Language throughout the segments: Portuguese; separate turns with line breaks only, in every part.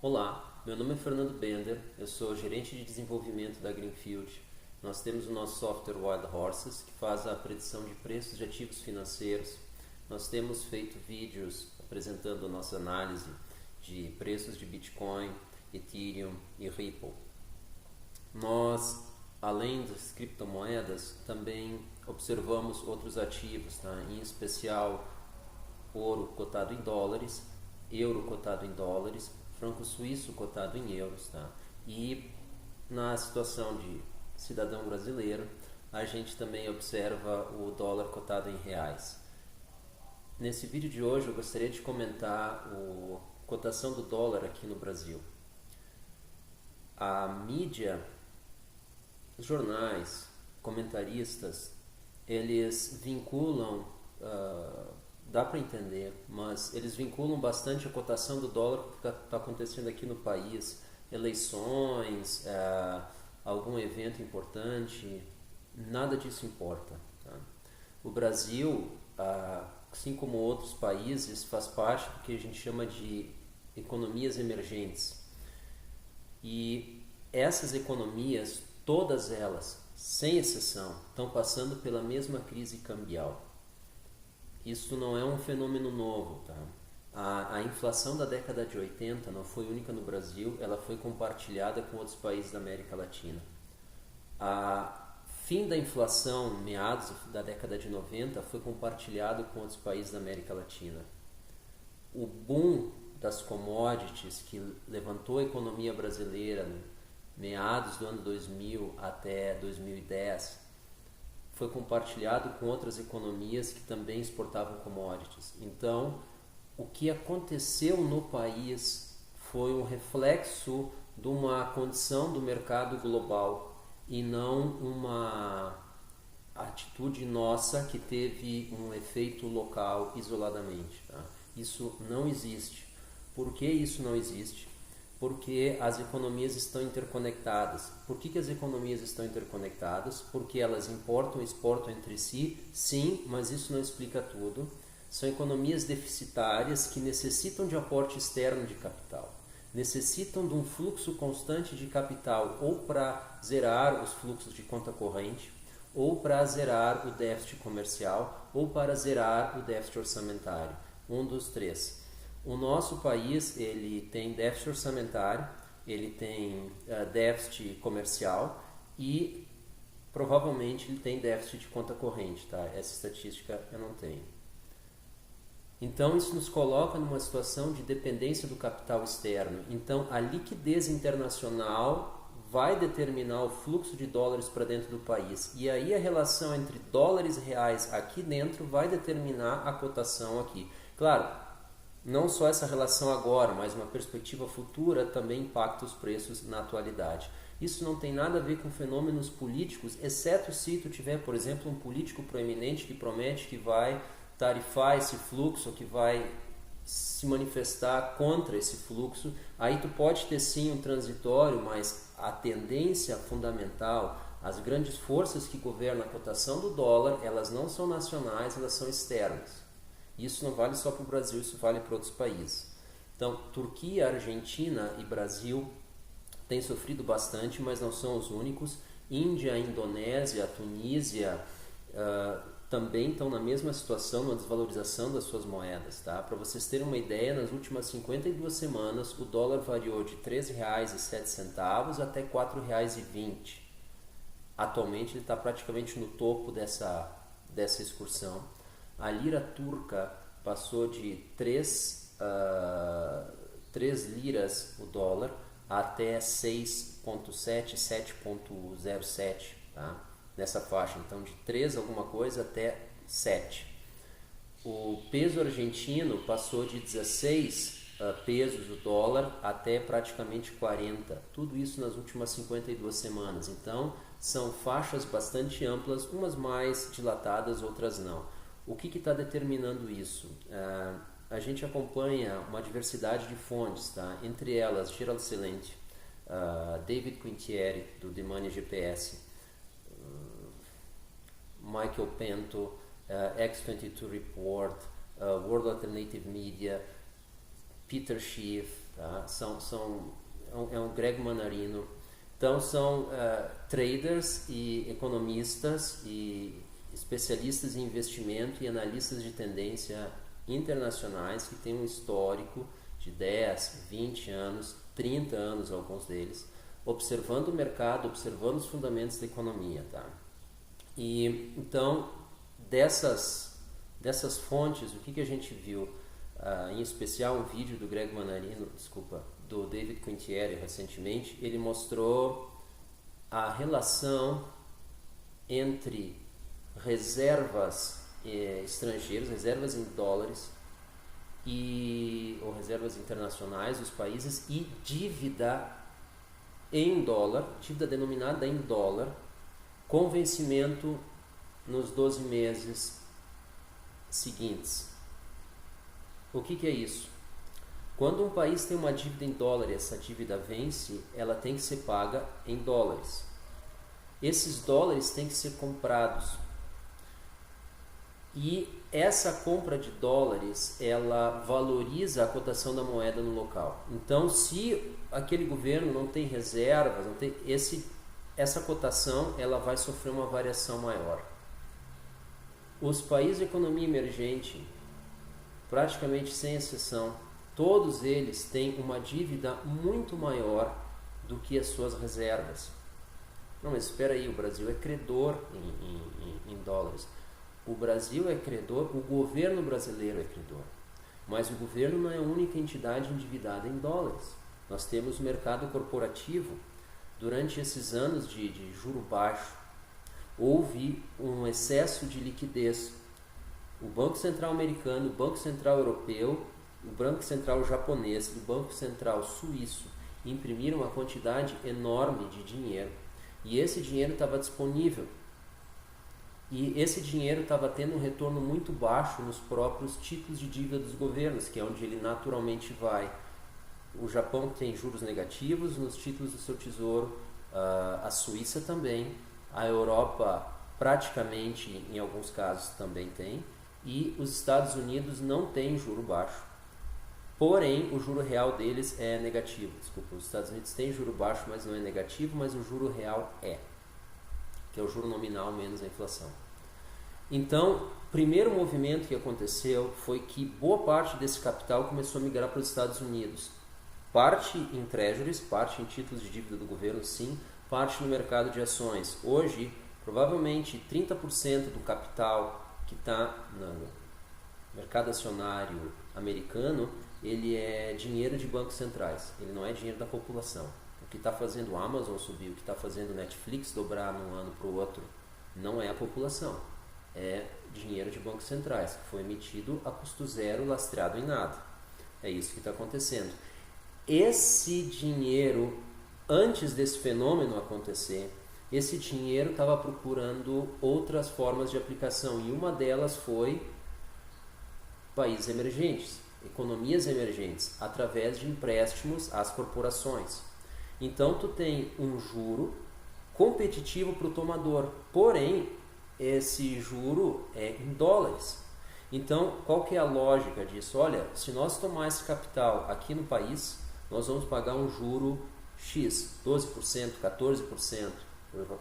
Olá, meu nome é Fernando Bender, eu sou gerente de desenvolvimento da Greenfield. Nós temos o nosso software Wild Horses, que faz a predição de preços de ativos financeiros. Nós temos feito vídeos apresentando a nossa análise de preços de Bitcoin, Ethereum e Ripple. Nós, além das criptomoedas, também observamos outros ativos, tá? Em especial ouro cotado em dólares, euro cotado em dólares, franco suíço cotado em euros, tá? E na situação de cidadão brasileiro, a gente também observa o dólar cotado em reais. Nesse vídeo de hoje eu gostaria de comentar a cotação do dólar aqui no Brasil. A mídia, os jornais, comentaristas, eles vinculam, dá para entender, mas eles vinculam bastante a cotação do dólar com o que está acontecendo aqui no país, eleições, algum evento importante, nada disso importa. Tá? O Brasil, assim como outros países, faz parte do que a gente chama de economias emergentes. E essas economias, todas elas, sem exceção, estão passando pela mesma crise cambial. Isso não é um fenômeno novo, tá? A inflação da década de 80 não foi única no Brasil, ela foi compartilhada com outros países da América Latina. A fim da inflação, meados da década de 90, foi compartilhado com outros países da América Latina. O boom das commodities que levantou a economia brasileira meados do ano 2000 até 2010 foi compartilhado com outras economias que também exportavam commodities. Então, o que aconteceu no país foi um reflexo de uma condição do mercado global e não uma atitude nossa que teve um efeito local isoladamente. Tá? Isso não existe. Por que isso não existe? Porque as economias estão interconectadas. Por que as economias estão interconectadas? Porque elas importam e exportam entre si, sim, mas isso não explica tudo. São economias deficitárias que necessitam de aporte externo de capital. Necessitam de um fluxo constante de capital ou para zerar os fluxos de conta corrente, ou para zerar o déficit comercial, ou para zerar o déficit orçamentário. Um dos três. O nosso país ele tem déficit orçamentário, ele tem déficit comercial e provavelmente ele tem déficit de conta corrente, tá? Essa estatística eu não tenho. Então isso nos coloca numa situação de dependência do capital externo. Então a liquidez internacional vai determinar o fluxo de dólares para dentro do país. E aí a relação entre dólares e reais aqui dentro vai determinar a cotação aqui. Claro, não só essa relação agora, mas uma perspectiva futura também impacta os preços na atualidade. Isso não tem nada a ver com fenômenos políticos, exceto se tu tiver, por exemplo, um político proeminente que promete que vai tarifar esse fluxo, que vai se manifestar contra esse fluxo. Aí tu pode ter sim um transitório, mas a tendência fundamental, as grandes forças que governam a cotação do dólar, elas não são nacionais, elas são externas. Isso não vale só para o Brasil, isso vale para outros países. Então, Turquia, Argentina e Brasil têm sofrido bastante, mas não são os únicos. Índia, Indonésia, Tunísia também estão na mesma situação, na desvalorização das suas moedas. Tá? Para vocês terem uma ideia, nas últimas 52 semanas o dólar variou de R$ 3,07 até R$ 4,20. Atualmente ele está praticamente no topo dessa excursão. A lira turca passou de 3 liras o dólar até 6,7, 7,07, tá? Nessa faixa, então de 3 alguma coisa até 7. O peso argentino passou de 16 pesos o dólar até praticamente 40. Tudo isso nas últimas 52 semanas. Então são faixas bastante amplas, umas mais dilatadas, outras não. O que está determinando isso? A gente acompanha uma diversidade de fontes, tá? Entre elas Gerald Celente, David Quintieri, do The Money GPS, Michael Pento, X22 Report, World Alternative Media, Peter Schiff, tá? É um Greg Manarino. Então são traders e economistas e especialistas em investimento e analistas de tendência internacionais que têm um histórico de 10, 20 anos, 30 anos, alguns deles, observando o mercado, observando os fundamentos da economia, tá? E então dessas fontes, o que a gente viu? Em especial um vídeo do Greg Manarino, do David Quintieri recentemente, ele mostrou a relação entre reservas estrangeiras, reservas em dólares ou reservas internacionais dos países e dívida em dólar, dívida denominada em dólar, com vencimento nos 12 meses seguintes. O que é isso? Quando um país tem uma dívida em dólar e essa dívida vence, ela tem que ser paga em dólares. Esses dólares têm que ser comprados. E essa compra de dólares, ela valoriza a cotação da moeda no local. Então, se aquele governo não tem reservas, não tem essa cotação, ela vai sofrer uma variação maior. Os países de economia emergente, praticamente sem exceção, todos eles têm uma dívida muito maior do que as suas reservas. Não, mas espera aí, o Brasil é credor em dólares. O Brasil é credor, o governo brasileiro é credor. Mas o governo não é a única entidade endividada em dólares. Nós temos o mercado corporativo. Durante esses anos de juro baixo, houve um excesso de liquidez. O Banco Central americano, o Banco Central europeu, o Banco Central japonês e o Banco Central suíço imprimiram uma quantidade enorme de dinheiro. E esse dinheiro estava disponível. E esse dinheiro estava tendo um retorno muito baixo nos próprios títulos de dívida dos governos, que é onde ele naturalmente vai. O Japão tem juros negativos nos títulos do seu tesouro, a Suíça também, a Europa praticamente, em alguns casos, também tem, e os Estados Unidos não têm juro baixo. Porém, o juro real deles é negativo. Os Estados Unidos têm juro baixo, mas não é negativo, mas o juro real é, que é o juro nominal menos a inflação. Então, o primeiro movimento que aconteceu foi que boa parte desse capital começou a migrar para os Estados Unidos. Parte em treasuries, parte em títulos de dívida do governo, sim, parte no mercado de ações. Hoje, provavelmente 30% do capital que está no mercado acionário americano, ele é dinheiro de bancos centrais, ele não é dinheiro da população. O que está fazendo o Amazon subir, o que está fazendo o Netflix dobrar de um ano para o outro, não é a população, é dinheiro de bancos centrais, que foi emitido a custo zero, lastreado em nada. É isso que está acontecendo. Esse dinheiro, antes desse fenômeno acontecer, esse dinheiro estava procurando outras formas de aplicação, e uma delas foi países emergentes, economias emergentes, através de empréstimos às corporações. Então tu tem um juro competitivo para o tomador, porém esse juro é em dólares. Então qual que é a lógica disso? Olha, se nós tomar esse capital aqui no país, nós vamos pagar um juro X, 12%, 14%,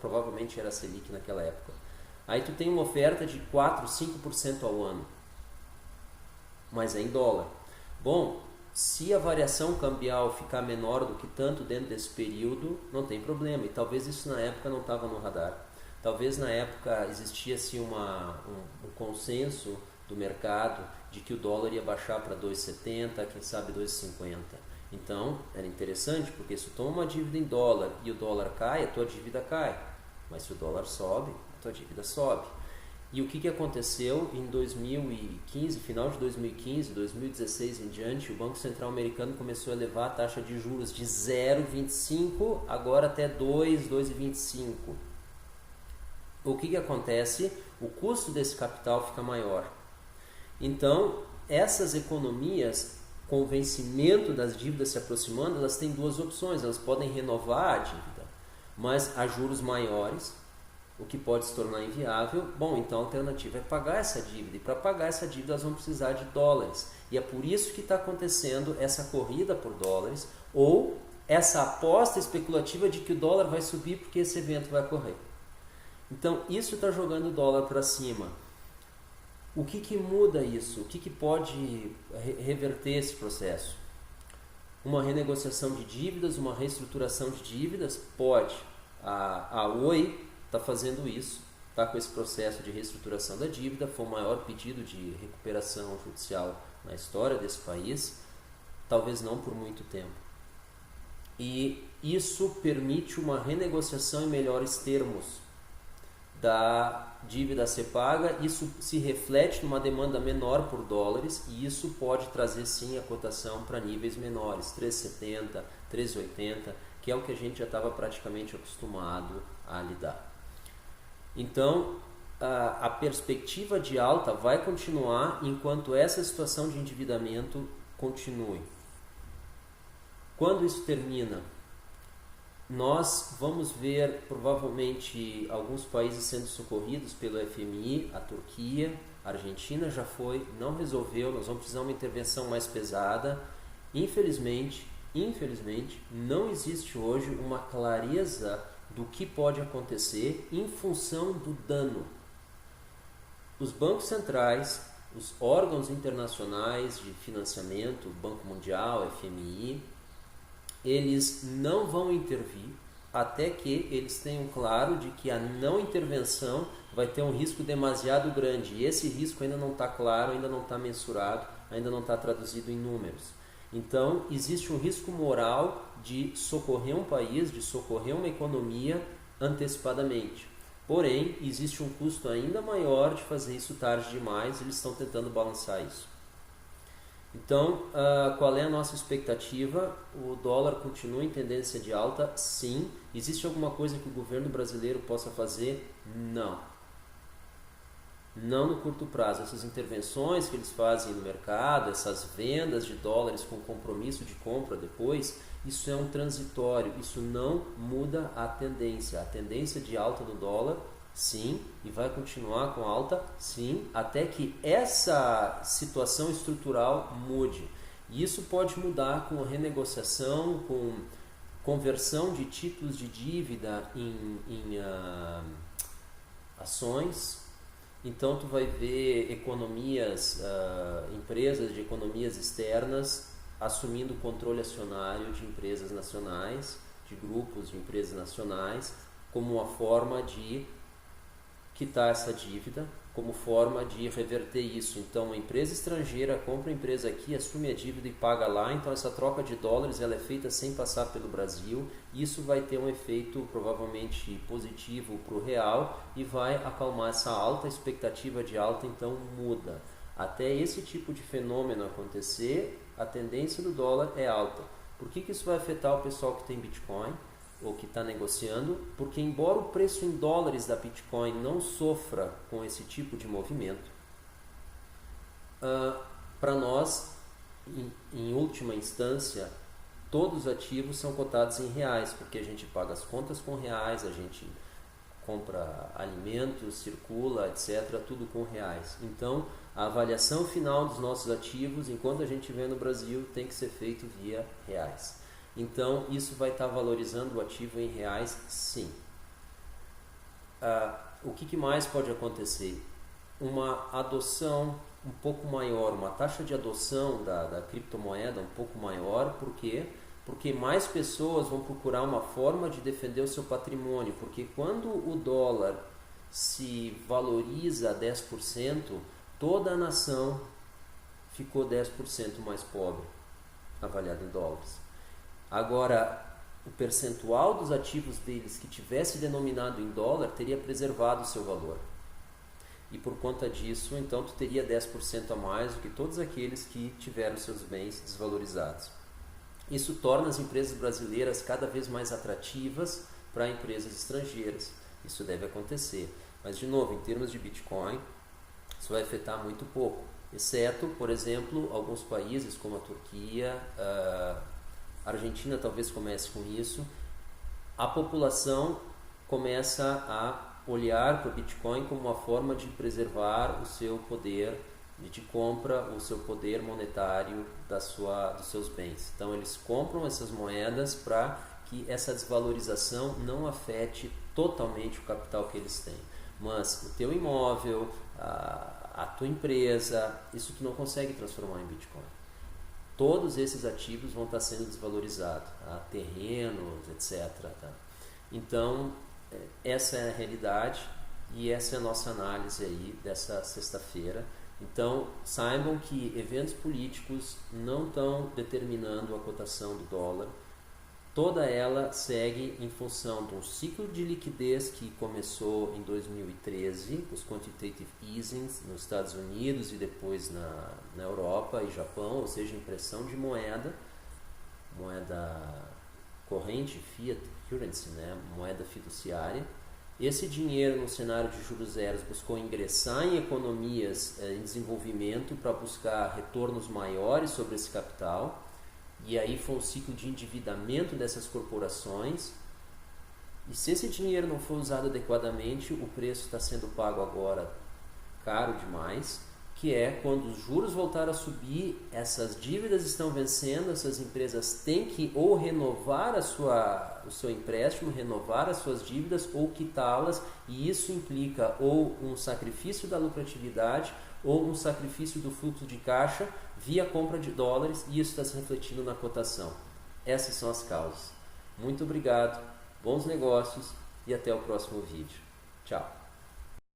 provavelmente era Selic naquela época. Aí tu tem uma oferta de 4, 5% ao ano, mas é em dólar. Bom, se a variação cambial ficar menor do que tanto dentro desse período, não tem problema. E talvez isso na época não estava no radar. Talvez na época existia assim, um consenso do mercado de que o dólar ia baixar para 2,70, quem sabe 2,50. Então, era interessante, porque se tu toma uma dívida em dólar e o dólar cai, a tua dívida cai. Mas se o dólar sobe, a tua dívida sobe. E o que aconteceu em 2015, final de 2015, 2016 em diante, o Banco Central americano começou a elevar a taxa de juros de 0,25 agora até 2,25. O que acontece? O custo desse capital fica maior. Então, essas economias, com o vencimento das dívidas se aproximando, elas têm duas opções. Elas podem renovar a dívida, mas a juros maiores, o que pode se tornar inviável. Bom, então a alternativa é pagar essa dívida, e para pagar essa dívida elas vão precisar de dólares. E é por isso que está acontecendo essa corrida por dólares ou essa aposta especulativa de que o dólar vai subir porque esse evento vai ocorrer. Então, isso está jogando o dólar para cima. O que muda isso? O que pode reverter esse processo? Uma renegociação de dívidas, uma reestruturação de dívidas? Pode. A Oi está fazendo isso, está com esse processo de reestruturação da dívida, foi o maior pedido de recuperação judicial na história desse país, talvez não por muito tempo. E isso permite uma renegociação em melhores termos da dívida a ser paga, isso se reflete numa demanda menor por dólares e isso pode trazer sim a cotação para níveis menores, 3,70, 3,80, que é o que a gente já estava praticamente acostumado a lidar. Então, a perspectiva de alta vai continuar enquanto essa situação de endividamento continue. Quando isso termina, nós vamos ver provavelmente alguns países sendo socorridos pelo FMI, a Turquia, a Argentina já foi, não resolveu, nós vamos precisar de uma intervenção mais pesada. Infelizmente, não existe hoje uma clareza do que pode acontecer em função do dano. Os bancos centrais, os órgãos internacionais de financiamento, Banco Mundial, FMI, eles não vão intervir até que eles tenham claro de que a não intervenção vai ter um risco demasiado grande. E esse risco ainda não está claro, ainda não está mensurado, ainda não está traduzido em números. Então, existe um risco moral de socorrer um país, de socorrer uma economia antecipadamente. Porém, existe um custo ainda maior de fazer isso tarde demais, eles estão tentando balançar isso. Então, qual é a nossa expectativa? O dólar continua em tendência de alta? Sim. Existe alguma coisa que o governo brasileiro possa fazer? Não. Não no curto prazo. Essas intervenções que eles fazem no mercado, essas vendas de dólares com compromisso de compra depois, isso é um transitório, isso não muda a tendência. A tendência de alta do dólar, sim, e vai continuar com alta, sim, até que essa situação estrutural mude. E isso pode mudar com renegociação, com conversão de títulos de dívida em ações. Então tu vai ver economias, empresas de economias externas assumindo o controle acionário de empresas nacionais, de grupos de empresas nacionais, como uma forma de quitar essa dívida, como forma de reverter isso. Então, uma empresa estrangeira compra a empresa aqui, assume a dívida e paga lá. Então, essa troca de dólares ela é feita sem passar pelo Brasil. Isso vai ter um efeito provavelmente positivo para o real e vai acalmar essa alta expectativa de alta. Então, muda. Até esse tipo de fenômeno acontecer, a tendência do dólar é alta. Por que isso vai afetar o pessoal que tem Bitcoin ou que está negociando? Porque embora o preço em dólares da Bitcoin não sofra com esse tipo de movimento, para nós, em última instância, todos os ativos são cotados em reais, porque a gente paga as contas com reais, a gente compra alimentos, circula, etc., tudo com reais. Então, a avaliação final dos nossos ativos, enquanto a gente vê no Brasil, tem que ser feito via reais. Então, isso vai estar valorizando o ativo em reais, sim. O que mais pode acontecer? Uma adoção um pouco maior, uma taxa de adoção da criptomoeda um pouco maior, por quê? Porque mais pessoas vão procurar uma forma de defender o seu patrimônio, porque quando o dólar se valoriza 10%, toda a nação ficou 10% mais pobre, avaliado em dólares. Agora, o percentual dos ativos deles que tivesse denominado em dólar teria preservado o seu valor. E por conta disso, então, tu teria 10% a mais do que todos aqueles que tiveram seus bens desvalorizados. Isso torna as empresas brasileiras cada vez mais atrativas para empresas estrangeiras. Isso deve acontecer. Mas, de novo, em termos de Bitcoin, isso vai afetar muito pouco. Exceto, por exemplo, alguns países como a Turquia, a Argentina talvez comece com isso. A população começa a olhar para o Bitcoin como uma forma de preservar o seu poder de compra o seu poder monetário dos seus bens. Então eles compram essas moedas para que essa desvalorização não afete totalmente o capital que eles têm. Mas o teu imóvel, a tua empresa, isso tu não consegue transformar em Bitcoin. Todos esses ativos vão estar sendo desvalorizados, tá? Terrenos, etc. Tá? Então, essa é a realidade e essa é a nossa análise aí dessa sexta-feira. Então, saibam que eventos políticos não estão determinando a cotação do dólar. Toda ela segue em função de um ciclo de liquidez que começou em 2013, os quantitative easings nos Estados Unidos e depois na Europa e Japão, ou seja, impressão de moeda corrente, fiat currency, né? Moeda fiduciária. Esse dinheiro no cenário de juros zeros buscou ingressar em economias em desenvolvimento para buscar retornos maiores sobre esse capital. E aí foi um ciclo de endividamento dessas corporações. E se esse dinheiro não for usado adequadamente, o preço está sendo pago agora caro demais, que é quando os juros voltaram a subir, essas dívidas estão vencendo, essas empresas têm que ou renovar o seu empréstimo, renovar as suas dívidas ou quitá-las, e isso implica ou um sacrifício da lucratividade ou um sacrifício do fluxo de caixa via compra de dólares, e isso está se refletindo na cotação. Essas são as causas. Muito obrigado, bons negócios e até o próximo vídeo. Tchau!